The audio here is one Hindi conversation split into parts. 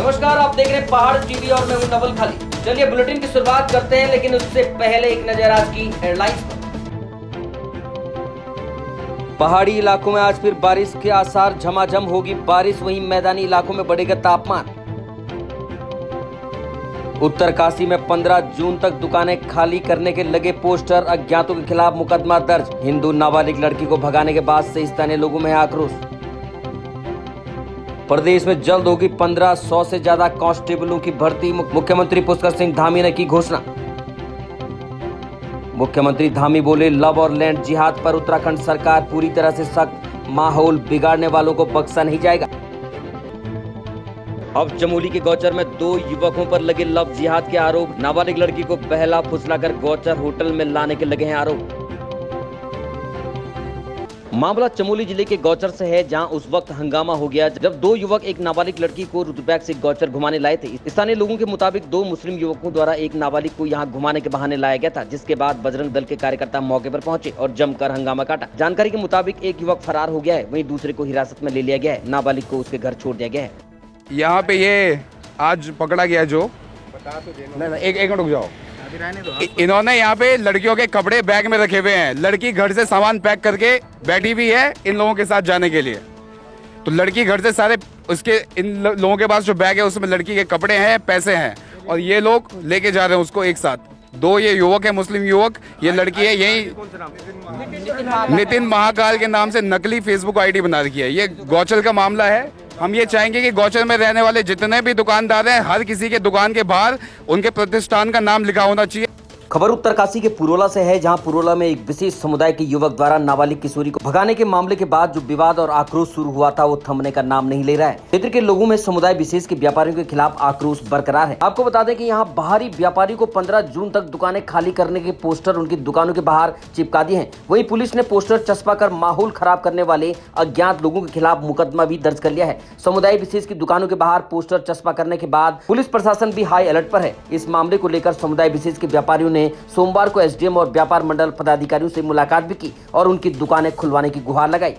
नमस्कार, आप देख रहे हैं पहाड़ टीवी और मैं हूं नवल खाली। चलिए बुलेटिन की शुरुआत करते हैं, लेकिन उससे पहले एक नजर आज की हेडलाइंस पर। पहाड़ी इलाकों में आज फिर बारिश के आसार, झमाझम होगी बारिश, वहीं मैदानी इलाकों में बढ़ेगा तापमान। उत्तरकाशी में 15 जून तक दुकानें खाली करने के लगे पोस्टर, अज्ञातों के खिलाफ मुकदमा दर्ज। हिंदू नाबालिग लड़की को भगाने के बाद से स्थानीय लोगों में है आक्रोश। प्रदेश में जल्द होगी 1500 से ज्यादा कांस्टेबलों की भर्ती, मुख्यमंत्री पुष्कर सिंह धामी ने की घोषणा। मुख्यमंत्री धामी बोले, लव और लैंड जिहाद पर उत्तराखंड सरकार पूरी तरह से सख्त, माहौल बिगाड़ने वालों को बख्शा नहीं जाएगा। अब चमोली के गौचर में 2 युवकों पर लगे लव जिहाद के आरोप, नाबालिग लड़की को बहला फुसलाकर गौचर होटल में लाने के लगे हैं आरोप। मामला चमोली जिले के गौचर से है, जहां उस वक्त हंगामा हो गया जब 2 युवक एक नाबालिग लड़की को रुद्रप्रयाग से गौचर घुमाने लाए थे। स्थानीय लोगों के मुताबिक 2 मुस्लिम युवकों द्वारा एक नाबालिग को यहां घुमाने के बहाने लाया गया था, जिसके बाद बजरंग दल के कार्यकर्ता मौके पर पहुंचे और जमकर हंगामा काटा। जानकारी के मुताबिक एक युवक फरार हो गया है, वहीं दूसरे को हिरासत में ले लिया गया है। नाबालिग को उसके घर छोड़ दिया गया है। यहाँ पे ये आज पकड़ा गया जो नहीं, एक मिनट रुक जाओ। इन्होंने यहाँ पे लड़कियों के कपड़े बैग में रखे हुए हैं। लड़की घर से सामान पैक करके बैठी हुई है इन लोगों के साथ जाने के लिए। तो लड़की घर से सारे उसके इन लोगों के पास जो बैग है उसमें लड़की के कपड़े हैं, पैसे हैं, और ये लोग लेके जा रहे हैं उसको एक साथ। 2 ये युवक है, मुस्लिम युवक। ये लड़की है यही नितिन महाकाल के नाम से नकली फेसबुक आईडी बना रखी है। ये गौचर का मामला है। हम ये चाहेंगे कि गौचर में रहने वाले जितने भी दुकानदार हैं, हर किसी के दुकान के बाहर उनके प्रतिष्ठान का नाम लिखा होना चाहिए। खबर उत्तरकाशी के पुरोला से है, जहां पुरोला में एक विशेष समुदाय के युवक द्वारा नाबालिग किशोरी को भगाने के मामले के बाद जो विवाद और आक्रोश शुरू हुआ था, वो थमने का नाम नहीं ले रहा है। क्षेत्र के लोगों में समुदाय विशेष के व्यापारियों के खिलाफ आक्रोश बरकरार है। आपको बता दें कि यहां बाहरी व्यापारी को 15 जून तक दुकानें खाली करने के पोस्टर उनकी दुकानों के बाहर चिपका दिए हैं। वहीं पुलिस ने पोस्टर चस्पा कर माहौल खराब करने वाले अज्ञात लोगों के खिलाफ मुकदमा भी दर्ज कर लिया है। समुदाय विशेष की दुकानों के बाहर पोस्टर चस्पा करने के बाद पुलिस प्रशासन भी हाई अलर्ट पर है। इस मामले को लेकर समुदाय विशेष के व्यापारियों ने सोमवार को एसडीएम और व्यापार मंडल पदाधिकारियों से मुलाकात भी की और उनकी दुकानें खुलवाने की गुहार लगाई।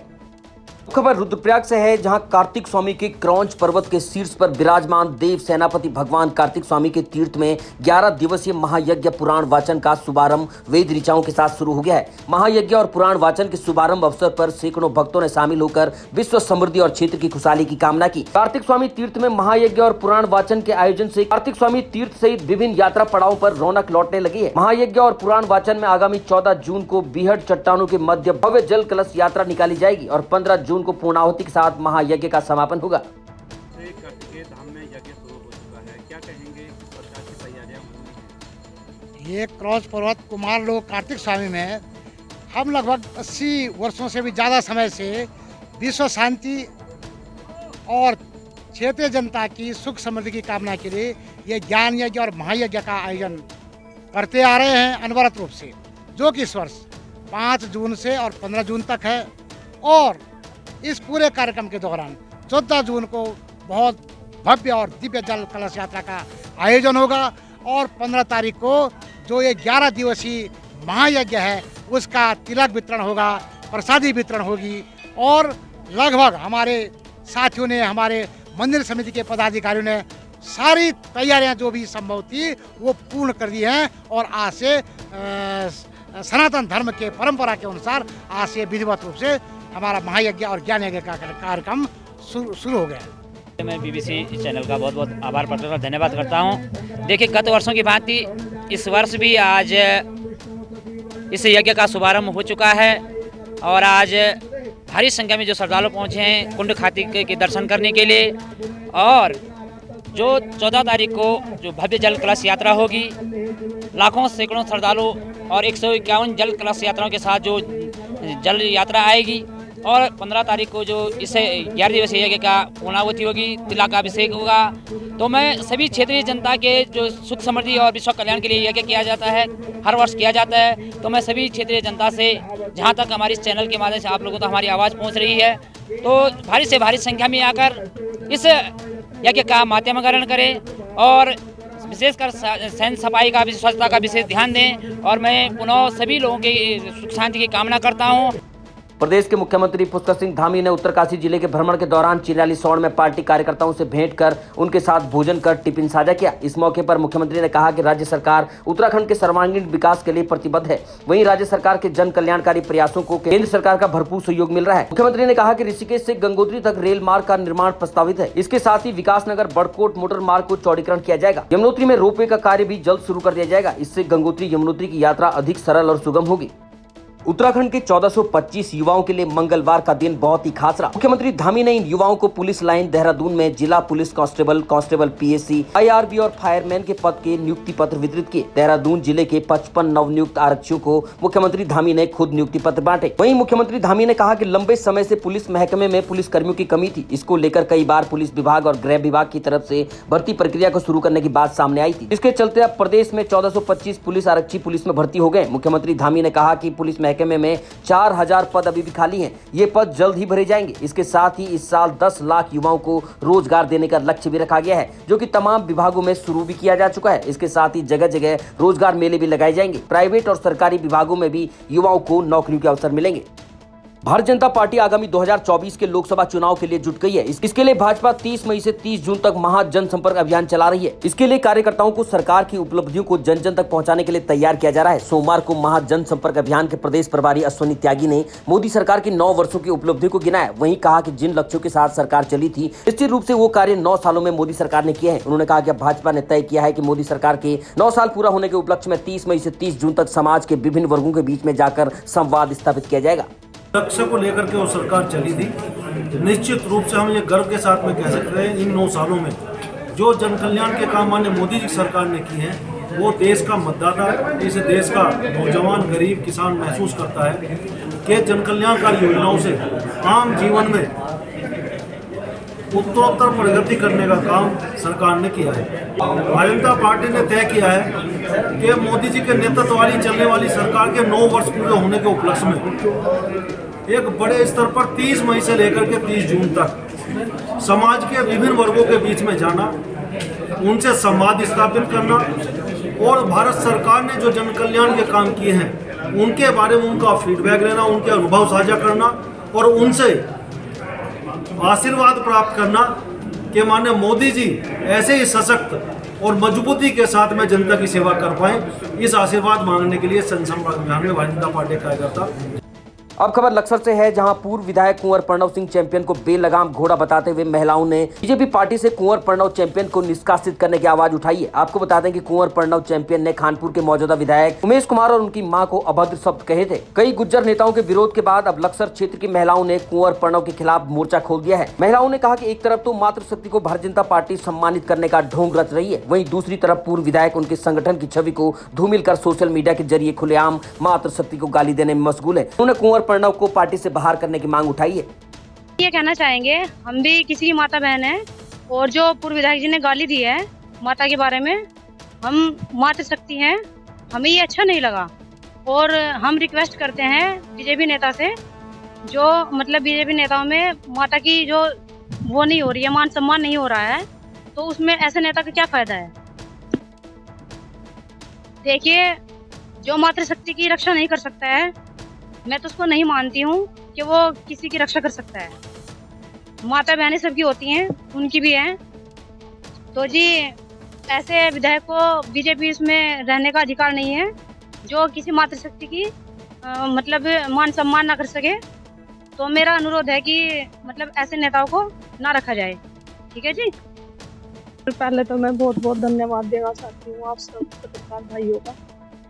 खबर रुद्रप्रयाग से है, जहां कार्तिक स्वामी के क्रौंच पर्वत के शीर्ष पर विराजमान देव सेनापति भगवान कार्तिक स्वामी के तीर्थ में 11 दिवसीय महायज्ञ पुराण वाचन का शुभारंभ वेद ऋचाओं के साथ शुरू हो गया है। महायज्ञ और पुराण वाचन के शुभारंभ अवसर पर सैकड़ों भक्तों ने शामिल होकर विश्व समृद्धि और क्षेत्र की खुशहाली की कामना की। कार्तिक स्वामी तीर्थ में महायज्ञ और पुराण वाचन के आयोजन से कार्तिक स्वामी तीर्थ सहित विभिन्न यात्रा पड़ावों पर रौनक लौटने लगी है। महायज्ञ और पुराण वाचन में आगामी 14 जून को बीहड़ चट्टानों के मध्य भव्य जल कलश यात्रा निकाली जाएगी और 15 जून को पूर्णाहुति के साथ महायज्ञ का समापन होगा। कार्तिकेय धाम में यज्ञ शुरू हो चुका है, क्या कहेंगे, किस प्रकार की तैयारियां हो रही हैं? ये क्रौच पर्वत कुमार लोक कार्तिक स्वामी में हम लगभग 80 वर्षों से भी ज़्यादा समय से विश्व शांति और क्षेत्रीय जनता की सुख समृद्धि की कामना के लिए ये ज्ञान यज्ञ और महायज्ञ का आयोजन करते आ रहे हैं अनवरत रूप से, जो कि इस वर्ष 5 जून से और 15 जून तक है। और इस पूरे कार्यक्रम के दौरान 14 जून को बहुत भव्य और दिव्य जल कलश यात्रा का आयोजन होगा और 15 तारीख को जो ये 11 दिवसीय महायज्ञ है उसका तिलक वितरण होगा, प्रसादी वितरण होगी। और लगभग हमारे साथियों ने, हमारे मंदिर समिति के पदाधिकारियों ने सारी तैयारियां जो भी संभव थी वो पूर्ण कर दी हैं और आज से सनातन धर्म के परंपरा के अनुसार आज से विधिवत रूप से हमारा महायज्ञ और ज्ञान यज्ञ का कार्यक्रम शुरू हो गया। मैं बीबीसी चैनल का बहुत बहुत आभार प्रकट और धन्यवाद करता हूं। देखिए, गत वर्षों की भांति इस वर्ष भी आज इस यज्ञ का शुभारंभ हो चुका है और आज भारी संख्या में जो श्रद्धालु पहुंचे हैं कुंड कार्तिक के दर्शन करने के लिए। और जो 14 तारीख को जो भव्य जल कलश यात्रा होगी, लाखों सैकड़ों श्रद्धालु और 151 जल कलश यात्राओं के साथ जो जल यात्रा आएगी। और 15 तारीख को जो इस 11 दिवसीय यज्ञ का पूर्णाहुति होगी, तिलकाभिषेक होगा। तो मैं सभी क्षेत्रीय जनता के जो सुख समृद्धि और विश्व कल्याण के लिए यज्ञ किया जाता है, हर वर्ष किया जाता है, तो मैं सभी क्षेत्रीय जनता से, जहां तक हमारे इस चैनल के माध्यम से आप लोगों तक हमारी आवाज़ पहुंच रही है, तो भारी से भारी संख्या में आकर इस यज्ञ का माध्यमकरण करें और विशेषकर सैन्य सफाई का भी, स्वच्छता का विशेष ध्यान दें। और मैं पुनः सभी लोगों की सुख शांति की कामना करता हूँ। प्रदेश के मुख्यमंत्री पुष्कर सिंह धामी ने उत्तरकाशी जिले के भ्रमण के दौरान चिन्याली सौड़ में पार्टी कार्यकर्ताओं से भेंट कर उनके साथ भोजन कर टिफिन साझा किया। इस मौके पर मुख्यमंत्री ने कहा कि राज्य सरकार उत्तराखंड के सर्वांगीण विकास के लिए प्रतिबद्ध है। वहीं राज्य सरकार के जन कल्याणकारी प्रयासों को केंद्र सरकार का भरपूर सहयोग मिल रहा है। मुख्यमंत्री ने कहा कि ऋषिकेश से गंगोत्री तक रेल मार्ग का निर्माण प्रस्तावित है। इसके साथ ही विकासनगर बड़कोट मोटर मार्ग को चौड़ीकरण किया जाएगा। यमुनोत्री में रोपवे का कार्य भी जल्द शुरू कर दिया जाएगा। इससे गंगोत्री यमुनोत्री की यात्रा अधिक सरल और सुगम होगी। उत्तराखंड के 1425 युवाओं के लिए मंगलवार का दिन बहुत ही खास रहा। मुख्यमंत्री धामी ने इन युवाओं को पुलिस लाइन देहरादून में जिला पुलिस कांस्टेबल पीएससी आईआरबी और फायरमैन के पद के नियुक्ति पत्र वितरित किए। देहरादून जिले के 55 नवनियुक्त आरक्षियों को मुख्यमंत्री धामी ने खुद नियुक्ति पत्र बांटे। वहीं मुख्यमंत्री धामी ने कहा कि लंबे समय से पुलिस महकमे में पुलिस कर्मियों की कमी थी। इसको लेकर कई बार पुलिस विभाग और गृह विभाग की तरफ से भर्ती प्रक्रिया को शुरू करने की बात सामने आई थी। इसके चलते अब प्रदेश में 1425 पुलिस आरक्षी पुलिस में भर्ती हो गए। मुख्यमंत्री धामी ने कहा कि पुलिस महकमे में 4000 पद अभी भी खाली हैं। ये पद जल्द ही भरे जाएंगे। इसके साथ ही इस साल 10 लाख युवाओं को रोजगार देने का लक्ष्य भी रखा गया है, जो कि तमाम विभागों में शुरू भी किया जा चुका है। इसके साथ ही जगह जगह रोजगार मेले भी लगाए जाएंगे। प्राइवेट और सरकारी विभागों में भी युवाओं को नौकरियों के अवसर मिलेंगे। भारतीय जनता पार्टी आगामी 2024 के लोकसभा चुनाव के लिए जुट गई है। इसके लिए भाजपा 30 मई से 30 जून तक महा जनसंपर्क अभियान चला रही है। इसके लिए कार्यकर्ताओं को सरकार की उपलब्धियों को जन जन तक पहुंचाने के लिए तैयार किया जा रहा है। सोमवार को महा जनसंपर्क अभियान के प्रदेश प्रभारी अश्वनी त्यागी ने मोदी सरकार की 9 वर्षों की उपलब्धियों को गिनाया। वहीं कहा कि जिन लक्ष्यों के साथ सरकार चली थी, निश्चित रूप से वो कार्य 9 सालों में मोदी सरकार ने किए हैं। उन्होंने कहा कि भाजपा ने तय किया है कि मोदी सरकार के 9 साल पूरा होने के उपलक्ष्य में 30 मई से 30 जून तक समाज के विभिन्न वर्गों के बीच में जाकर संवाद स्थापित किया जाएगा। लक्ष्य को लेकर के वो सरकार चली थी। निश्चित रूप से हम ये गर्व के साथ में कह सकते हैं, इन 9 सालों में जो जन कल्याण के काम माननीय मोदी जी सरकार ने किए हैं, वो देश का मतदाता, इस देश का नौजवान गरीब किसान महसूस करता है कि जन कल्याणकारी योजनाओं से आम जीवन में उत्तरोत्तर प्रगति करने का काम सरकार ने किया है। भारतीय जनता पार्टी ने तय किया है कि मोदी जी के नेतृत्व वाली चलने वाली सरकार के 9 वर्ष पूरे होने के उपलक्ष्य में एक बड़े स्तर पर 30 मई से लेकर के 30 जून तक समाज के विभिन्न वर्गों के बीच में जाना, उनसे संवाद स्थापित करना और भारत सरकार ने जो जन कल्याण के काम किए हैं उनके बारे में उनका फीडबैक लेना, उनके अनुभव साझा करना और उनसे आशीर्वाद प्राप्त करना कि माननीय मोदी जी ऐसे ही सशक्त और मजबूती के साथ में जनता की सेवा कर पाएं। इस आशीर्वाद मांगने के लिए जनसंपर्क अभियान में भारतीय जनता पार्टी कार्यकर्ता। अब खबर लक्सर से है, जहां पूर्व विधायक कुंवर प्रणव सिंह चैंपियन को बेलगाम घोड़ा बताते हुए महिलाओं ने बीजेपी पार्टी से कुंवर प्रणव चैंपियन को निष्कासित करने की आवाज उठाई है। आपको बता दें कि कुंवर प्रणव चैंपियन ने खानपुर के मौजूदा विधायक उमेश कुमार और उनकी मां को अभद्र शब्द कहे थे। कई गुज्जर नेताओं के विरोध के बाद अब लक्सर क्षेत्र की महिलाओं ने कुंवर प्रणव के खिलाफ मोर्चा खोल दिया है। महिलाओं ने कहा कि एक तरफ तो मातृशक्ति को भारतीय जनता पार्टी सम्मानित करने का ढोंग रच रही है, वहीं दूसरी तरफ पूर्व विधायक उनके संगठन की छवि को धूमिल कर सोशल मीडिया के जरिए खुलेआम मातृशक्ति को गाली देने में मशगूल है। उन्होंने कुंवर प्रणव को पार्टी से बाहर करने की मांग उठाई है। ये कहना चाहेंगे, हम भी किसी की माता बहन है और जो पूर्व विधायक जी ने गाली दी है माता के बारे में, हम मातृशक्ति हैं, हमें ये अच्छा नहीं लगा और हम रिक्वेस्ट करते हैं बीजेपी नेता से, जो मतलब बीजेपी नेताओं में माता की जो वो नहीं हो रही है, मान सम्मान नहीं हो रहा है, तो उसमें ऐसे नेता का क्या फायदा है। देखिए, जो मातृशक्ति की रक्षा नहीं कर सकता है, मैं तो उसको नहीं मानती हूँ कि वो किसी की रक्षा कर सकता है। माता बहनें सबकी होती हैं, उनकी भी हैं। तो जी ऐसे विधायक को बीजेपी इसमें रहने का अधिकार नहीं है, जो किसी मातृशक्ति की मतलब मान सम्मान ना कर सके। तो मेरा अनुरोध है कि मतलब ऐसे नेताओं को ना रखा जाए। ठीक है जी। पहले तो मैं बहुत बहुत धन्यवाद देना चाहती हूँ आप सब पत्रकार भाइयों का,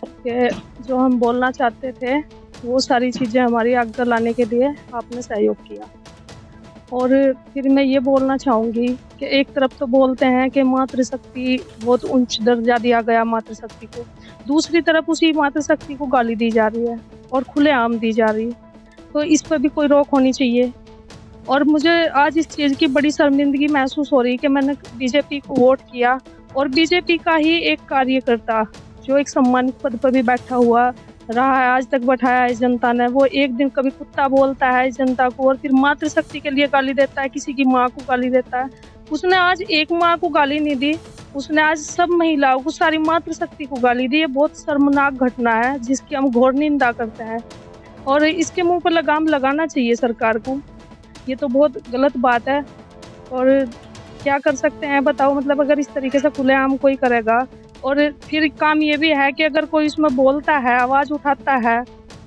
कि जो हम बोलना चाहते थे वो सारी चीज़ें हमारी आगे लाने के लिए आपने सहयोग किया। और फिर मैं ये बोलना चाहूँगी कि एक तरफ तो बोलते हैं कि मातृशक्ति बहुत उच्च दर्जा दिया गया मातृशक्ति को, दूसरी तरफ उसी मातृशक्ति को गाली दी जा रही है और खुलेआम दी जा रही है। तो इस पर भी कोई रोक होनी चाहिए। और मुझे आज इस चीज़ की बड़ी शर्मिंदगी महसूस हो रही है कि मैंने बीजेपी को वोट किया और बीजेपी का ही एक कार्यकर्ता जो एक सम्मानित पद पर भी बैठा हुआ रहा है, आज तक बैठाया है जनता ने, वो एक दिन कभी कुत्ता बोलता है जनता को और फिर मातृशक्ति के लिए गाली देता है, किसी की माँ को गाली देता है। उसने आज एक माँ को गाली नहीं दी, उसने आज सब महिलाओं को, सारी मातृशक्ति को गाली दी। ये बहुत शर्मनाक घटना है जिसकी हम घोर निंदा करते हैं। और इसके मुंह पर लगाम लगाना चाहिए सरकार को। ये तो बहुत गलत बात है और क्या कर सकते हैं बताओ। मतलब अगर इस तरीके से खुलेआम कोई करेगा, और फिर काम ये भी है कि अगर कोई उसमें बोलता है, आवाज़ उठाता है,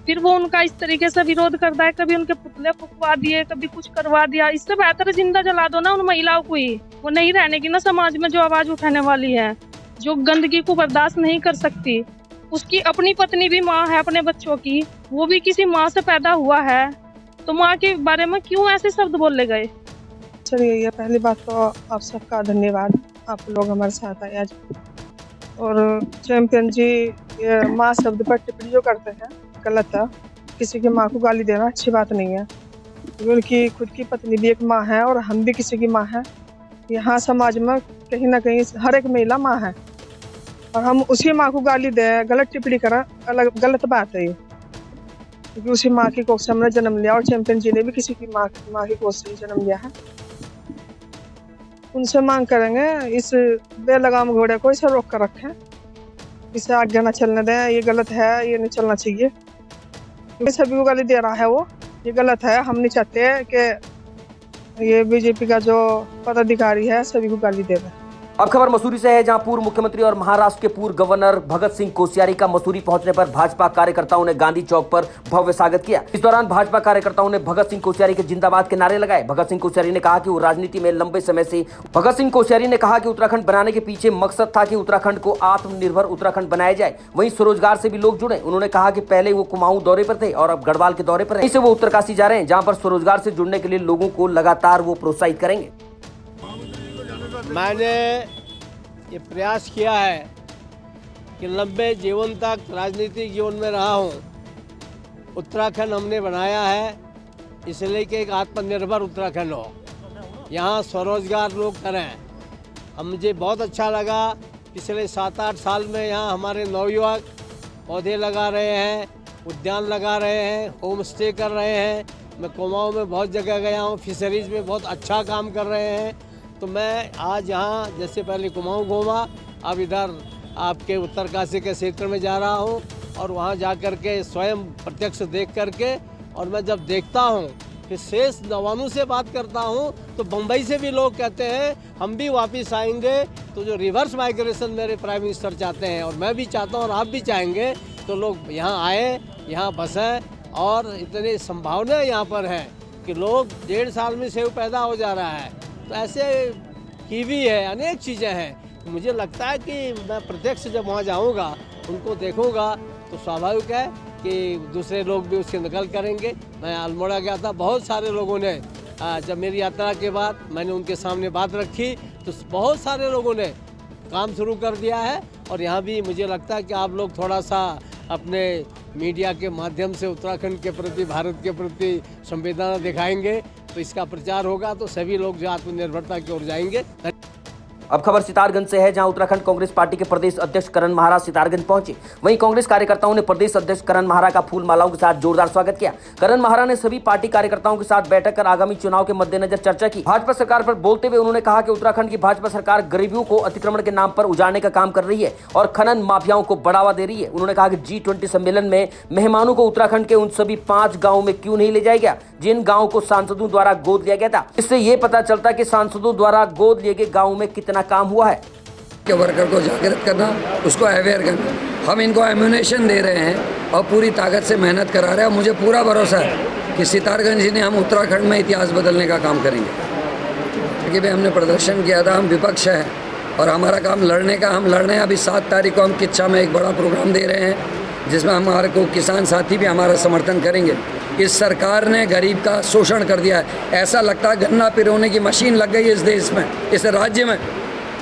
फिर वो उनका इस तरीके से विरोध करता है, कभी उनके पुतले फुकवा दिए, कभी कुछ करवा दिया। इससे बेहतर जिंदा जला दो ना उन महिलाओं को ही। वो नहीं रहने की ना समाज में जो आवाज़ उठाने वाली है, जो गंदगी को बर्दाश्त नहीं कर सकती। उसकी अपनी पत्नी भी माँ है अपने बच्चों की, वो भी किसी माँ से पैदा हुआ है, तो माँ के बारे में क्यों ऐसे शब्द बोले गए। चलिए, ये पहली बात तो आप सबका धन्यवाद, आप लोग हमारे साथ आए आज। और चैंपियन जी, ये माँ शब्द पर टिप्पणी जो करते हैं गलत है। किसी की माँ को गाली देना अच्छी बात नहीं है, क्योंकि उनकी खुद की पत्नी भी एक माँ है और हम भी किसी की माँ है। यहाँ समाज में कहीं ना कहीं हर एक महिला माँ है, और हम उसी माँ को गाली दें, गलत टिप्पणी करें, अलग गलत बात है ये। क्योंकि उसी माँ की कोख से हमने जन्म लिया, और चैंपियन जी ने भी किसी की माँ की कोख से जन्म लिया है। उनसे मांग करेंगे इस बेलगाम घोड़े को इसे रोक कर रखें, इसे आगे न चलने दें। ये गलत है, ये नहीं चलना चाहिए, क्योंकि सभी को गाली दे रहा है वो, ये गलत है। हम नहीं चाहते कि ये बीजेपी का जो पदाधिकारी है सभी को गाली दे रहा है। अब खबर मसूरी से है, जहां पूर्व मुख्यमंत्री और महाराष्ट्र के पूर्व गवर्नर भगत सिंह कोश्यारी का मसूरी पहुंचने पर भाजपा कार्यकर्ताओं ने गांधी चौक पर भव्य स्वागत किया। इस दौरान भाजपा कार्यकर्ताओं ने भगत सिंह कोश्यारी के जिंदाबाद के नारे लगाए। भगत सिंह कोश्यारी ने कहा कि वो राजनीति में लंबे समय से उत्तराखंड बनाने के पीछे मकसद था कि उत्तराखंड को आत्मनिर्भर उत्तराखंड बनाया जाए, वहीं स्वरोजगार से भी लोग जुड़े। उन्होंने कहा कि पहले वो कुमाऊं दौरे पर थे और अब गढ़वाल के दौरे पर हैं। इससे वो उत्तरकाशी जा रहे हैं, जहाँ पर स्वरोजगार से जुड़ने के लिए लोगों को लगातार वो प्रोत्साहित करेंगे। मैंने ये प्रयास किया है कि लंबे जीवन तक राजनीतिक जीवन में रहा हूँ। उत्तराखंड हमने बनाया है इसलिए कि एक आत्मनिर्भर उत्तराखंड हो, यहाँ स्वरोजगार लोग करें। अब मुझे बहुत अच्छा लगा, पिछले 7-8 साल में यहाँ हमारे नवयुवक पौधे लगा रहे हैं, उद्यान लगा रहे हैं, होम स्टे कर रहे हैं। मैं कुमाऊं में बहुत जगह गया हूँ, फिशरीज में बहुत अच्छा काम कर रहे हैं। तो मैं आज यहाँ जैसे पहले कुमाऊं घूमा, अब इधर आपके उत्तरकाशी के क्षेत्र में जा रहा हूँ, और वहाँ जा कर के स्वयं प्रत्यक्ष देख करके, और मैं जब देखता हूँ फिर शेष नवानों से बात करता हूँ, तो बम्बई से भी लोग कहते हैं हम भी वापस आएंगे। तो जो रिवर्स माइग्रेशन मेरे प्राइम मिनिस्टर चाहते हैं, और मैं भी चाहता हूँ और आप भी चाहेंगे, तो लोग यहाँ आए, यहाँ बसें, और इतनी संभावना यहाँ पर है कि लोग 1.5 साल में सेब पैदा हो जा रहा है। तो ऐसे कीवी है, अनेक चीज़ें हैं। मुझे लगता है कि मैं प्रत्यक्ष जब वहाँ जाऊँगा, उनको देखूँगा, तो स्वाभाविक है कि दूसरे लोग भी उसकी नकल करेंगे। मैं अल्मोड़ा गया था, बहुत सारे लोगों ने जब मेरी यात्रा के बाद मैंने उनके सामने बात रखी, तो बहुत सारे लोगों ने काम शुरू कर दिया है। और यहाँ भी मुझे लगता है कि आप लोग थोड़ा सा अपने मीडिया के माध्यम से उत्तराखंड के प्रति, भारत के प्रति संवेदना दिखाएंगे, तो इसका प्रचार होगा, तो सभी लोग जो आत्मनिर्भरता की ओर जाएंगे। अब खबर सितारगंज से है, जहां उत्तराखंड कांग्रेस पार्टी के प्रदेश अध्यक्ष करण महारा सितारगंज पहुंचे। वहीं कांग्रेस कार्यकर्ताओं ने प्रदेश अध्यक्ष करण महारा का फूल मालाओं के साथ जोरदार स्वागत किया। करण महारा ने सभी पार्टी कार्यकर्ताओं के साथ बैठक कर आगामी चुनाव के मद्देनजर चर्चा की। भाजपा सरकार पर बोलते हुए उन्होंने कहा कि उत्तराखंड की भाजपा सरकार गरीबियों को अतिक्रमण के नाम पर उजाड़ने का काम कर रही है और खनन माफियाओं को बढ़ावा दे रही है। उन्होंने कहा कि G20 सम्मेलन में मेहमानों को उत्तराखंड के उन सभी 5 गाँव में क्यों नहीं ले जाया गया जिन गाँव को सांसदों द्वारा गोद लिया गया था। इससे ये पता चलता कि सांसदों द्वारा गोद लिए गए गाँव में कितना काम हुआ है। के वर्कर को जागृत करना, उसको अवेयर करना। हम इनको एम्यूनेशन दे रहे हैं और पूरी ताकत से मेहनत करा रहे हैं। और मुझे पूरा भरोसा है कि सितारगंज जी ने हम उत्तराखंड में इतिहास बदलने का काम करेंगे। क्योंकि भाई हमने प्रदर्शन किया था, हम विपक्ष है और हमारा काम लड़ने का, हम लड़ रहे हैं। अभी 7 तारीख को हम किच्छा में एक बड़ा प्रोग्राम दे रहे हैं, जिसमें हमारे को किसान साथी भी हमारा समर्थन करेंगे। इस सरकार ने गरीब का शोषण कर दिया है। ऐसा लगता है गन्ना पिरोने की मशीन लग गई है इस देश में, इस राज्य में।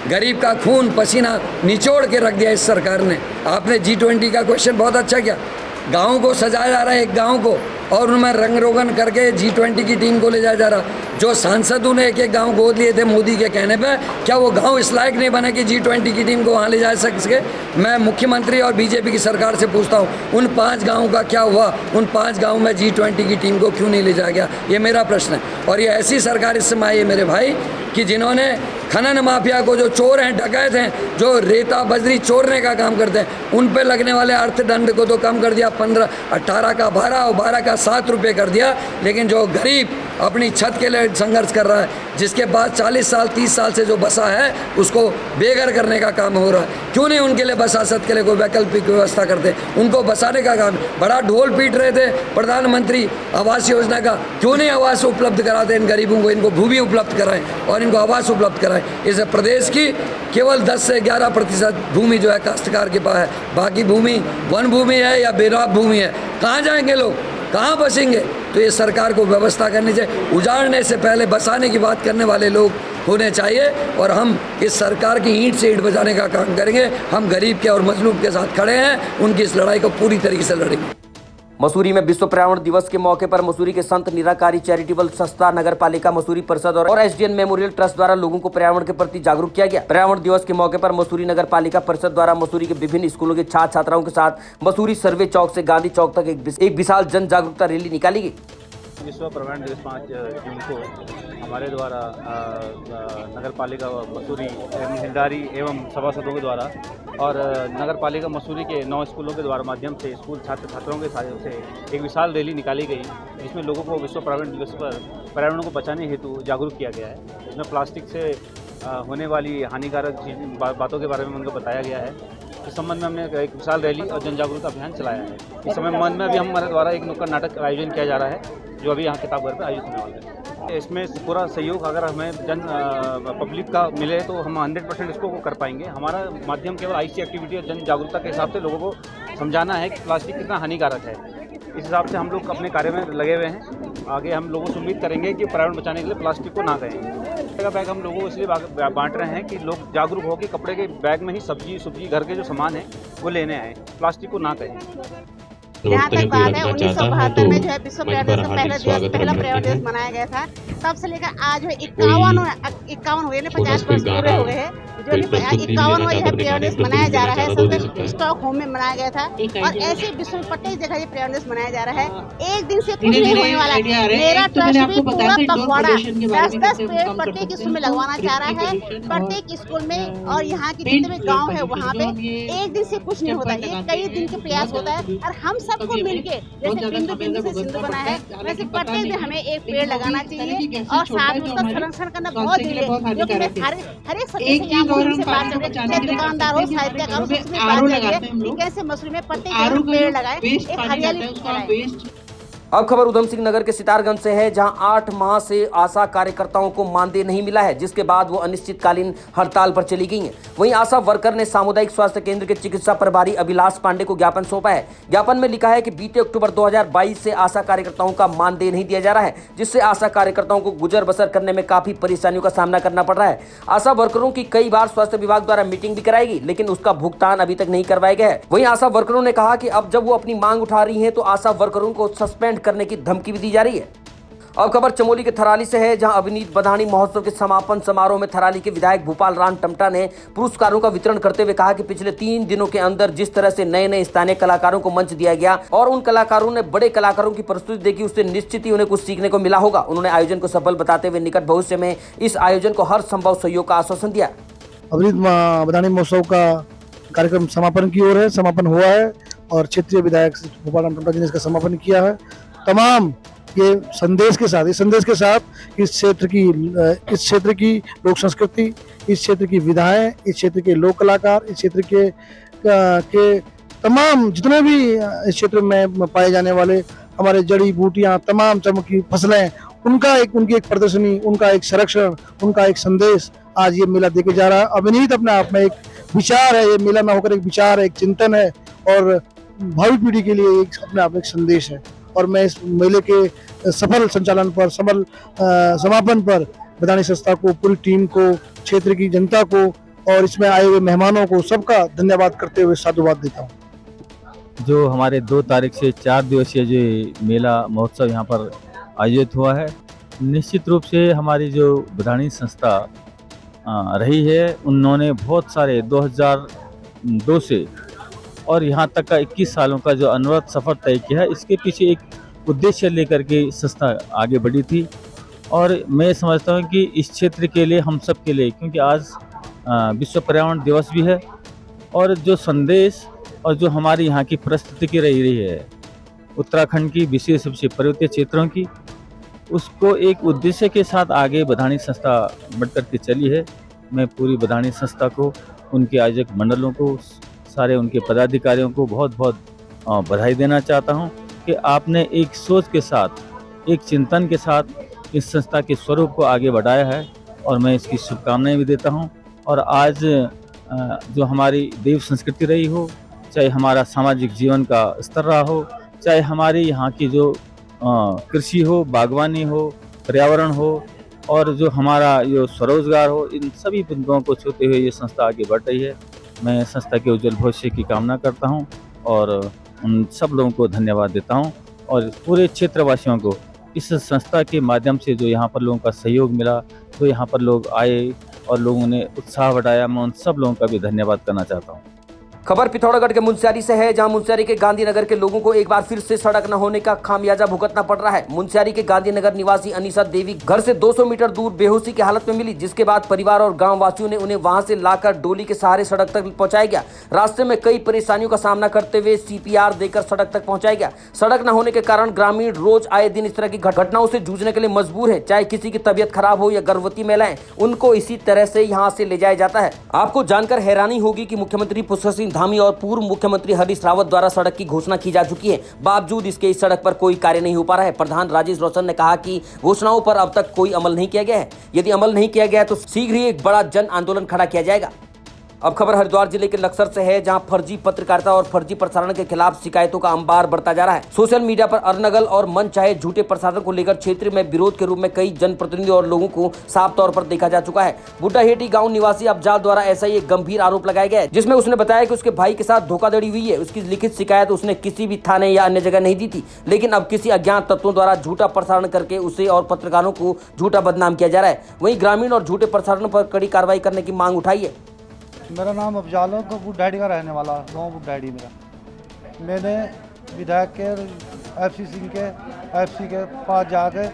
गरीब का खून पसीना निचोड़ के रख दिया इस सरकार ने। आपने G20 का क्वेश्चन बहुत अच्छा किया। गाँव को सजाया जा रहा है, एक गाँव को, और उनमें रंग रोगन करके G20 की टीम को ले जाया जा रहा। जो सांसदों ने एक एक गांव गोद लिए थे मोदी के कहने पे, क्या वो गांव इस लायक नहीं बने कि G20 की टीम को वहां ले जा सके? मैं मुख्यमंत्री और बीजेपी की सरकार से पूछता हूं, उन 5 गांवों का क्या हुआ? उन 5 गांवों में G20 की टीम को क्यों नहीं ले जाया गया? ये मेरा प्रश्न है। और ये ऐसी सरकार इस समय आई है मेरे भाई कि जिन्होंने खनन माफिया को, जो चोर हैं, डकैत हैं, जो रेता बजरी चोरने का काम करते हैं, उन पे लगने वाले अर्थदंड को तो कम कर दिया, 18 का 12 और 12 का 7 रुपये कर दिया। लेकिन जो गरीब अपनी छत के लिए संघर्ष कर रहा है, जिसके पास 40 साल 30 साल से जो बसा है, उसको बेघर करने का काम हो रहा है। क्यों नहीं उनके लिए बसासत के लिए कोई वैकल्पिक व्यवस्था करते? उनको बसाने का काम, बड़ा ढोल पीट रहे थे प्रधानमंत्री आवास योजना का, क्यों नहीं आवास उपलब्ध कराते इन गरीबों को? इनको भूमि उपलब्ध कराएं और इनको आवास उपलब्ध कराएं। इस प्रदेश की केवल 10 से 11% भूमि जो है काश्तकार के पास है, बाकी भूमि वन भूमि है या बेनाब भूमि है। कहाँ जाएंगे लोग, कहाँ बसेंगे? तो ये सरकार को व्यवस्था करनी चाहिए। उजाड़ने से पहले बसाने की बात करने वाले लोग होने चाहिए, और हम इस सरकार की ईंट से ईंट बजाने का काम करेंगे। हम गरीब के और मजलूम के साथ खड़े हैं, उनकी इस लड़ाई को पूरी तरीके से लड़ेंगे। मसूरी में विश्व पर्यावरण दिवस के मौके पर मसूरी के संत निराकारी चैरिटेबल संस्था, नगर पालिका मसूरी परिषद और एसडीएन मेमोरियल ट्रस्ट द्वारा लोगों को पर्यावरण के प्रति जागरूक किया गया। पर्यावरण दिवस के मौके पर मसूरी नगर पालिका परिषद द्वारा मसूरी के विभिन्न स्कूलों के छात्र छात्राओं के साथ मसूरी सर्वे चौक से गांधी चौक तक एक विशाल जन जागरूकता रैली निकाली गई। विश्व पर्यावरण दिवस 5 जून को हमारे द्वारा नगर पालिका मसूरी हिलदारी एवं सभासदों के द्वारा और नगर पालिका मसूरी के 9 स्कूलों के द्वारा माध्यम से स्कूल छात्र छात्राओं के साथ से एक विशाल रैली निकाली गई, जिसमें लोगों को विश्व पर्यावरण दिवस पर पर्यावरण को बचाने हेतु जागरूक किया गया है। इसमें प्लास्टिक से होने वाली हानिकारक बातों के बारे में उनको बताया गया है। इस संबंध में हमने एक विशाल रैली और जन जागरूकता अभियान चलाया है। इस समय मन में भी हमारे द्वारा एक नुक्कड़ नाटक का आयोजन किया जा रहा है, जो अभी यहाँ किताबघर पर आयोजित होने वाला है। इसमें पूरा सहयोग अगर हमें पब्लिक का मिले तो हम 100% इसको कर पाएंगे। हमारा माध्यम केवल आईसी एक्टिविटी और जन जागरूकता के हिसाब से लोगों को समझाना है कि प्लास्टिक कितना हानिकारक है। इस हिसाब से हम लोग अपने कार्य में लगे हुए हैं। आगे हम लोगों से उम्मीद करेंगे कि पर्यावरण बचाने के लिए प्लास्टिक को ना करें। बैग हम लोगों को इसलिए बांट रहे हैं कि लोग जागरूक हो कि कपड़े के बैग में ही सब्जी घर के जो सामान है वो लेने आए, प्लास्टिक को ना करें। जहाँ तक बात है 1972 में जो है विश्व पर्यावरण पहला पर्यावरण दिवस मनाया गया था। तब से लेकर आज जो 51 हुए 50 वर्ष पूरे हो गए हैं। जो 51वां जो है पर्यावरण दिवस मनाया जा रहा है, सबसे स्टॉकहोम में मनाया गया था और ऐसे विश्व में प्रत्येक जगह ये पर्यावरण दिवस मनाया जा रहा है। एक दिन से कुछ नहीं होने वाला है। मेरा ट्रस्ट भी पूरा पखवाड़ा 10-10 पेड़ प्रत्येक स्कूल में लगवाना चाह रहा है, प्रत्येक स्कूल में, और यहाँ के जितने भी गाँव है वहाँ पे एक दिन से कुछ नहीं होता है। ये कई दिन के प्रयास होता है और हम सबको मिलके जैसे बिंदु बिंदु से सिंधु बना है, वैसे प्रत्येक दिन हमें एक पेड़ लगाना चाहिए और साथ में उसका संरक्षण करना बहुत जरूरी है। जो कि हर एक सभी से बात कर रहे हैं, दुकानदार हो, साहित्यकार हो, सबसे बात कर रहे हैं कि कैसे मसूरी में प्रत्येक पेड़ लगाए, एक हरियाली फैलाएं। अब खबर उधम सिंह नगर के सितारगंज से है, जहां 8 माह से आशा कार्यकर्ताओं को मानदेय नहीं मिला है, जिसके बाद वो अनिश्चितकालीन हड़ताल पर चली गई हैं। वहीं आशा वर्कर ने सामुदायिक स्वास्थ्य केंद्र के चिकित्सा प्रभारी अभिलाष पांडे को ज्ञापन सौंपा है। ज्ञापन में लिखा है कि बीते अक्टूबर 2022 से आशा कार्यकर्ताओं का मानदेय नहीं दिया जा रहा है, जिससे आशा कार्यकर्ताओं को गुजर बसर करने में काफी परेशानियों का सामना करना पड़ रहा है। आशा वर्करों की कई बार स्वास्थ्य विभाग द्वारा मीटिंग भी कराएगी, लेकिन उसका भुगतान अभी तक नहीं करवाया गया है। वहीं आशा वर्करों ने कहा कि अब जब वो अपनी मांग उठा रही है तो आशा वर्करों को सस्पेंड करने की धमकी दी जा रही है। अब खबर चमोली के थराली से है, जहां अभिनीत बधानी महोत्सव के समापन समारोह में थराली के विधायक भूपाल राम टमटा ने पुरस्कारों का वितरण करते हुए कहा कि पिछले 3 दिनों के अंदर जिस तरह से नए स्थानीय कलाकारों को मंच दिया गया और उन कलाकारों ने बड़े कलाकारों की प्रस्तुति देखी, उससे निश्चित ही उन्हें कुछ सीखने को मिला होगा। उन्होंने आयोजन को सफल बताते हुए निकट भविष्य में इस आयोजन को हर संभव सहयोग का आश्वासन दिया। अभिनीत बधानी महोत्सव का कार्यक्रम समापन की ओर है, समापन हुआ है और क्षेत्रीय विधायक भूपाल राम टमटा जी ने इसका समापन किया है। तमाम ये संदेश के साथ इस क्षेत्र की लोक संस्कृति, इस क्षेत्र की विधाएं, इस क्षेत्र के लोक कलाकार, इस क्षेत्र के तमाम जितने भी इस क्षेत्र में पाए जाने वाले हमारे जड़ी बूटियां, तमाम चमकी फसलें, उनकी एक प्रदर्शनी, उनका एक संरक्षण, उनका एक संदेश आज ये मेला देके जा रहा है। अभिनीत अपने आप में एक विचार है, ये मेला ना होकर एक विचार है, एक चिंतन है और भावी पीढ़ी के लिए एक अपने आप एक संदेश है। और मैं इस मेले के सफल संचालन पर, सफल समापन पर बधानी संस्था को, पूरी टीम को, क्षेत्र की जनता को और इसमें आए हुए मेहमानों को सबका धन्यवाद करते हुए साधुवाद देता हूँ। जो हमारे 2 तारीख से 4 दिवसीय जो मेला महोत्सव यहाँ पर आयोजित हुआ है, निश्चित रूप से हमारी जो बधानी संस्था रही है, उन्होंने बहुत सारे 2002 से और यहाँ तक का 21 सालों का जो अनवरत सफ़र तय किया है, इसके पीछे एक उद्देश्य लेकर के संस्था आगे बढ़ी थी। और मैं समझता हूँ कि इस क्षेत्र के लिए, हम सब के लिए, क्योंकि आज विश्व पर्यावरण दिवस भी है, और जो संदेश और जो हमारी यहाँ की परिस्थिति रही है उत्तराखंड की, विशेष रूप से पर्वतीय क्षेत्रों की, उसको एक उद्देश्य के साथ आगे बधानी संस्था बढ़ कर के चली है। मैं पूरी बधानी संस्था को, उनके आयोजक मंडलों को, सारे उनके पदाधिकारियों को बहुत बहुत बधाई देना चाहता हूं कि आपने एक सोच के साथ, एक चिंतन के साथ इस संस्था के स्वरूप को आगे बढ़ाया है, और मैं इसकी शुभकामनाएं भी देता हूं। और आज जो हमारी देव संस्कृति रही हो, चाहे हमारा सामाजिक जीवन का स्तर रहा हो, चाहे हमारी यहाँ की जो कृषि हो, बागवानी हो, पर्यावरण हो, और जो हमारा जो स्वरोजगार हो, इन सभी बिंदुओं को छूते हुए ये संस्था आगे बढ़ रही है। मैं संस्था के उज्जवल भविष्य की कामना करता हूं और उन सब लोगों को धन्यवाद देता हूं, और पूरे क्षेत्रवासियों को इस संस्था के माध्यम से जो यहाँ पर लोगों का सहयोग मिला, तो यहाँ पर लोग आए और लोगों ने उत्साह बढ़ाया, मैं उन सब लोगों का भी धन्यवाद करना चाहता हूँ। खबर पिथौरागढ़ के मुनस्यारी से है, जहां मुनस्यारी के गांधीनगर के लोगों को एक बार फिर से सड़क न होने का खामियाजा भुगतना पड़ रहा है। मुनस्यारी के गांधीनगर निवासी अनीसा देवी घर से 200 मीटर दूर बेहोशी की हालत में मिली, जिसके बाद परिवार और गांव वासियों ने उन्हें वहां से लाकर डोली के सहारे सड़क तक पहुंचाया गया। रास्ते में कई परेशानियों का सामना करते हुए CPR देकर सड़क तक पहुंचाया गया। सड़क न होने के कारण ग्रामीण रोज आए दिन इस तरह की घटनाओं से जूझने के लिए मजबूर है। चाहे किसी की तबियत खराब हो या गर्भवती महिलाएं, उनको इसी तरह से यहाँ से ले जाया जाता है। आपको जानकर हैरानी होगी कि मुख्यमंत्री पुष्कर सिंह धामी और पूर्व मुख्यमंत्री हरीश रावत द्वारा सड़क की घोषणा की जा चुकी है, बावजूद इसके इस सड़क पर कोई कार्य नहीं हो पा रहा है। प्रधान राजेश रोशन ने कहा कि घोषणाओं पर अब तक कोई अमल नहीं किया गया है। यदि अमल नहीं किया गया तो शीघ्र ही एक बड़ा जन आंदोलन खड़ा किया जाएगा। अब खबर हरिद्वार जिले के लक्सर से है, जहां फर्जी पत्रकारिता और फर्जी प्रसारण के खिलाफ शिकायतों का अंबार बढ़ता जा रहा है। सोशल मीडिया पर अरनगल और मन चाहे झूठे प्रसारण को लेकर क्षेत्र में विरोध के रूप में कई जनप्रतिनिधि और लोगों को साफ तौर पर देखा जा चुका है। बुड्ढाहेटी गांव निवासी अफजाल द्वारा ऐसा ही एक गंभीर आरोप लगाया गया है, जिसमें उसने बताया कि उसके भाई के साथ धोखाधड़ी हुई है। उसकी लिखित शिकायत उसने किसी भी थाने या अन्य जगह नहीं दी थी, लेकिन अब किसी अज्ञात तत्वों द्वारा झूठा प्रसारण करके उसे और पत्रकारों को झूठा बदनाम किया जा रहा है। वहीं ग्रामीण और झूठे प्रसारण पर कड़ी कार्रवाई करने की मांग उठाई है। मेरा नाम अफजाल है, तो बुड्ढाहेटी का रहने वाला, गाँव बुड्ढाहेटी मेरा। मैंने विधायक के FC सिंह के FC के पास जाके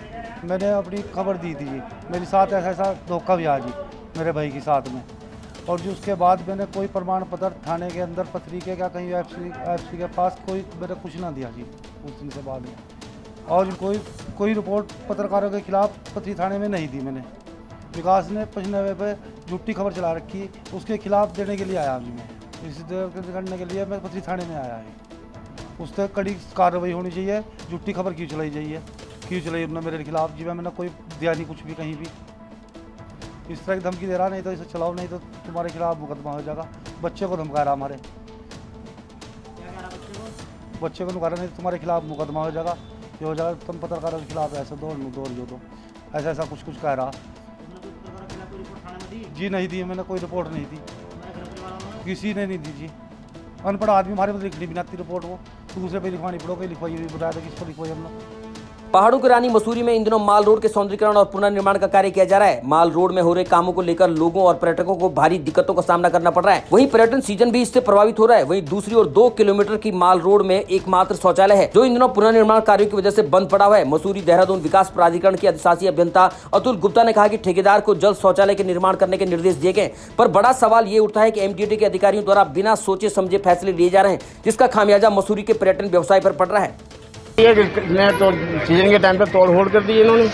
मैंने अपनी खबर दी थी। मेरे साथ ऐसा धोखा भी आज मेरे भाई के साथ में, और जो उसके बाद मैंने कोई प्रमाण पत्र थाने के अंदर पत्रिके का कहीं FC के पास मैंने कुछ ना दिया जी उस दिन से बाद में, और कोई रिपोर्ट पत्रकारों के खिलाफ पत्री थाने में नहीं दी मैंने। विकास ने 95 पे झूठी खबर चला रखी, उसके खिलाफ देने के लिए आया अभी मैं, इसी करने के लिए मैं पत्री थाने में आया है। उस पर कड़ी कार्रवाई होनी चाहिए। झूठी खबर क्यों चलाई उन्होंने मेरे खिलाफ जी? मैंने कोई दिया नहीं कुछ भी, कहीं भी इस तरह की धमकी दे रहा, नहीं तो इसे चलाओ, नहीं तो तुम्हारे खिलाफ मुकदमा हो जाएगा। बच्चे को धमका रहा, हमारे बच्चे को धमका रहा, नहीं तो तुम्हारे खिलाफ मुकदमा हो जाएगा, ये हो जाएगा, तुम पत्रकारों के खिलाफ ऐसा दौड़ जो ऐसा कुछ कह रहा जी। नहीं दी मैंने, कोई रिपोर्ट नहीं दी, किसी ने नहीं दी जी। अनपढ़ आदमी हमारे पास लिखनी भी नहीं आती रिपोर्ट, वो दूसरे पे लिखवानी पड़ोगे, लिखवाई हुई बताया था किसको लिखवाई हमने। पहाड़ों की रानी मसूरी में इन दिनों माल रोड के सौंदर्यीकरण और पुनर्निर्माण का कार्य किया जा रहा है। माल रोड में हो रहे कामों को लेकर लोगों और पर्यटकों को भारी दिक्कतों का सामना करना पड़ रहा है। वहीं पर्यटन सीजन भी इससे प्रभावित हो रहा है। वहीं दूसरी ओर 2 किलोमीटर की माल रोड में एकमात्र शौचालय है, जो इन दिनों पुनर्निर्माण कार्यों की वजह से बंद पड़ा हुआ है। मसूरी देहरादून विकास प्राधिकरण के अधिशासी अभियंता अतुल गुप्ता ने कहा कि ठेकेदार को जल्द शौचालय के निर्माण करने के निर्देश दिए गए, पर बड़ा सवाल ये उठता है कि MDDA के अधिकारियों द्वारा बिना सोचे समझे फैसले लिए जा रहे हैं, जिसका खामियाजा मसूरी के पर्यटन व्यवसाय पर पड़ रहा है। ये तो सीजन के टाइम पे तोड़ फोड़ कर दी इन्होंने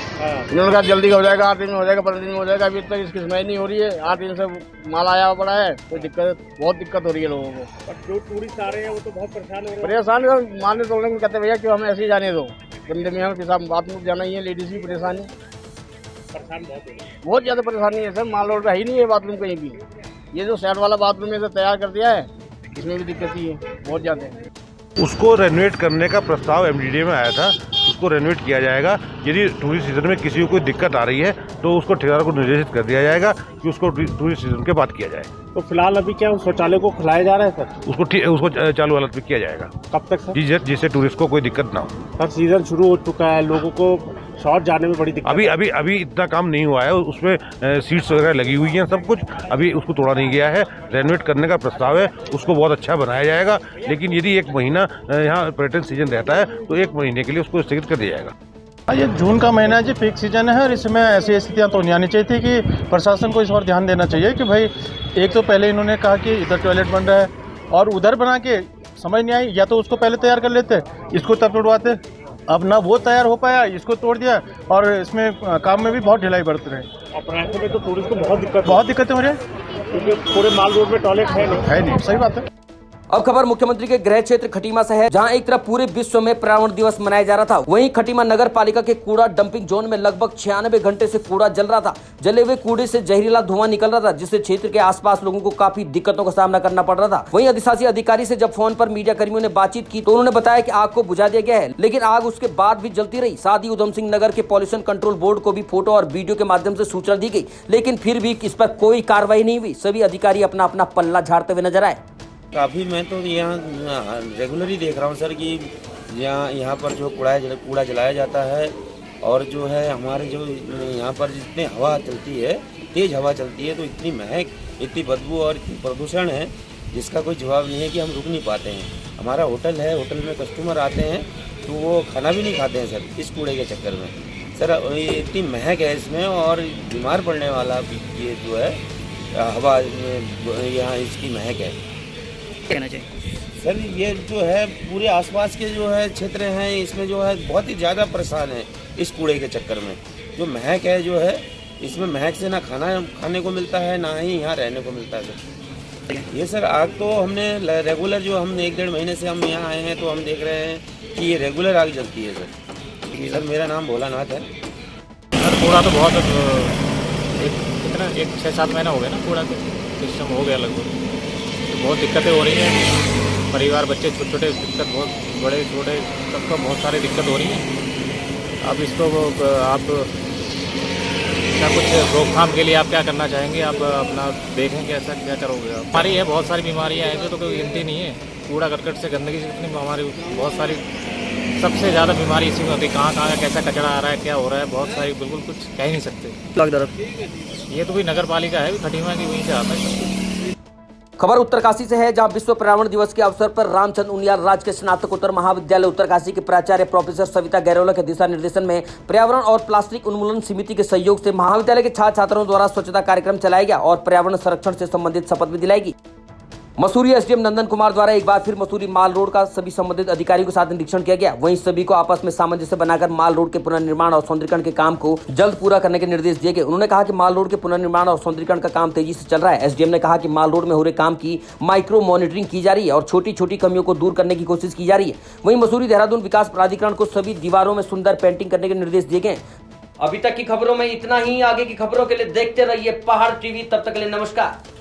कहा जल्दी हो जाएगा, 8 दिन में हो जाएगा, 15 दिन में हो जाएगा। अभी तक इसकी सुनवाई नहीं हो रही है। 8 दिन से माल आया पड़ा है, कोई बहुत दिक्कत हो रही है लोगों को। जो टूरिस्ट आ रहे हैं वो तो बहुत परेशान हो रहे हैं। परेशान माल तोड़ने को कहते भैया क्यों हमें ऐसे ही जाने दो, गंदे में के साथ बात में जाना ही है। लेडीज की परेशानी बहुत ज़्यादा परेशानी है सर। माल रोड का ही नहीं है बाथरूम कहीं भी। ये जो साइड वाला बाथरूम है तैयार कर दिया है, इसमें भी दिक्कत ही है बहुत ज़्यादा। उसको रेनोवेट करने का प्रस्ताव MDDA में आया था, उसको रेनोवेट किया जाएगा। यदि टूरिस्ट सीजन में किसी को कोई दिक्कत आ रही है तो उसको ठेकेदार को निर्देशित कर दिया जाएगा कि उसको टूरिस्ट सीजन के बाद किया जाए। तो फिलहाल अभी क्या उस शौचालय को खुलाया जा रहा है सर? उसको चालू हालत में किया जाएगा। कब तक सर? जिससे टूरिस्ट को कोई दिक्कत ना हो। सर सीजन शुरू हो चुका है, लोगों को शॉर्ट जाने में बड़ी दिक्कत अभी इतना काम नहीं हुआ है, उसमें सीट्स वगैरह लगी हुई हैं, सब कुछ अभी उसको तोड़ा नहीं गया है। रेनोवेट करने का प्रस्ताव है, उसको बहुत अच्छा बनाया जाएगा, लेकिन यदि 1 महीना यहाँ पर्यटन सीजन रहता है तो 1 महीने के लिए उसको स्थगित कर दिया जाएगा। ये जून का महीना जी पीक सीजन है और इसमें ऐसी स्थितियाँ तो नहीं आनी चाहिए थी कि प्रशासन को इस और ध्यान देना चाहिए कि भाई एक तो पहले इन्होंने कहा कि इधर टॉयलेट बन रहा है और उधर बना के समझ नहीं आई, या तो उसको पहले तैयार कर लेते, इसको तब तोड़वाते। अब ना वो तैयार हो पाया, इसको तोड़ दिया और इसमें काम में भी बहुत ढिलाई बढ़ते रहे। अपने ऐसे में तो टूरिस्ट को बहुत दिक्कतें हो रही है, क्योंकि पूरे माल रोड में टॉयलेट है नहीं। सही बात है। अब खबर मुख्यमंत्री के गृह क्षेत्र खटीमा से है, जहां एक तरफ पूरे विश्व में पर्यावरण दिवस मनाया जा रहा था, वहीं खटीमा नगर पालिका के कूड़ा डंपिंग जोन में लगभग 96 घंटे से कूड़ा जल रहा था। जले हुए कूड़े से जहरीला धुआं निकल रहा था, जिससे क्षेत्र के आसपास लोगों को काफी दिक्कतों का सामना करना पड़ रहा था। वहीं अधिशासी अधिकारी से जब फोन पर मीडिया कर्मियों ने बातचीत की तो उन्होंने बताया कि आग को बुझा दिया गया है, लेकिन आग उसके बाद भी जलती रही। साथ ही उधम सिंह नगर के पॉल्यूशन कंट्रोल बोर्ड को भी फोटो और वीडियो के माध्यम से सूचना दी गई, लेकिन फिर भी इस पर कोई कार्रवाई नहीं हुई। सभी अधिकारी अपना अपना पल्ला झाड़ते हुए नजर आए। काफ़ी मैं तो यहाँ रेगुलर ही देख रहा हूँ सर कि यहाँ पर जो कूड़ा जलाया जाता है और जो है हमारे जो यहाँ पर जितनी हवा चलती है, तेज़ हवा चलती है, तो इतनी महक, इतनी बदबू और इतनी प्रदूषण है जिसका कोई जवाब नहीं है कि हम रुक नहीं पाते हैं। हमारा होटल है, होटल में कस्टमर आते हैं तो वो खाना भी नहीं खाते हैं सर इस कूड़े के चक्कर में। सर इतनी महक है इसमें और बीमार पड़ने वाला ये जो है हवा यहाँ इसकी महक है। कहना चाहिए सर ये जो है पूरे आसपास के जो है क्षेत्र हैं, इसमें जो है बहुत ही ज़्यादा परेशान है इस कूड़े के चक्कर में। जो महक है जो है, इसमें महक से ना खाने को मिलता है, ना ही यहाँ रहने को मिलता है सर। ये सर आग तो हमने रेगुलर जो हम 1-1.5 महीने से हम यहाँ आए हैं तो हम देख रहे हैं कि ये रेगुलर आग जलती है सर। सर मेरा नाम भोलानाथ है। सर कूड़ा तो बहुत कितना 6-7 महीना हो गया ना, कूड़ा का सिस्टम हो गया लगभग, बहुत दिक्कतें हो रही हैं। परिवार, बच्चे छोटे छोटे दिक्कत, बहुत बड़े छोटे सबका बहुत सारी दिक्कत हो रही है। अब इसको आप क्या कुछ रोकथाम के लिए आप क्या करना चाहेंगे? आप अपना देखें कि ऐसा क्या करोगे? बीमारी है, बहुत सारी बीमारियाँ हैं, तो कोई गिनती नहीं है। कूड़ा करकट से, गंदगी से इतनी हमारी बहुत सारी, सबसे ज़्यादा बीमारी इसी में होती है। कहाँ कहाँ कैसा कचरा आ रहा है, क्या हो रहा है, बहुत सारी, बिल्कुल कुछ कह ही नहीं सकते। ये तो कोई नगर पालिका है खटीमा की, वहीं से आता है। खबर उत्तरकाशी से है, जहां विश्व पर्यावरण दिवस के अवसर पर रामचंद्र उनियाल राजकीय स्नातकोत्तर महाविद्यालय उत्तरकाशी के प्राचार्य प्रोफेसर सविता गैरोला के दिशा निर्देशन में पर्यावरण और प्लास्टिक उन्मूलन समिति के सहयोग से महाविद्यालय के छात्र छात्राओं द्वारा स्वच्छता कार्यक्रम चलाया गया और पर्यावरण संरक्षण से संबंधित शपथ भी दिलाई गई। मसूरी एसडीएम नंदन कुमार द्वारा एक बार फिर मसूरी माल रोड का सभी संबंधित अधिकारियों के साथ निरीक्षण किया गया। वहीं सभी को आपस में सामंजस्य बनाकर माल रोड के पुनर्निर्माण और सौंदर्यीकरण के काम को जल्द पूरा करने के निर्देश दिए गए। उन्होंने कहा कि माल रोड के पुनर्निर्माण और सौंदर्यीकरण का काम तेजी से चल रहा है। एसडीएम ने कहा कि माल रोड में हो रहे काम की माइक्रो मॉनिटरिंग की जा रही है और छोटी छोटी कमियों को दूर करने की कोशिश की जा रही है। वहीं मसूरी देहरादून विकास प्राधिकरण को सभी दीवारों में सुंदर पेंटिंग करने के निर्देश दिए गए। अभी तक की खबरों में इतना ही। आगे की खबरों के लिए देखते रहिए पहाड़ टीवी। तब तक के लिए नमस्कार।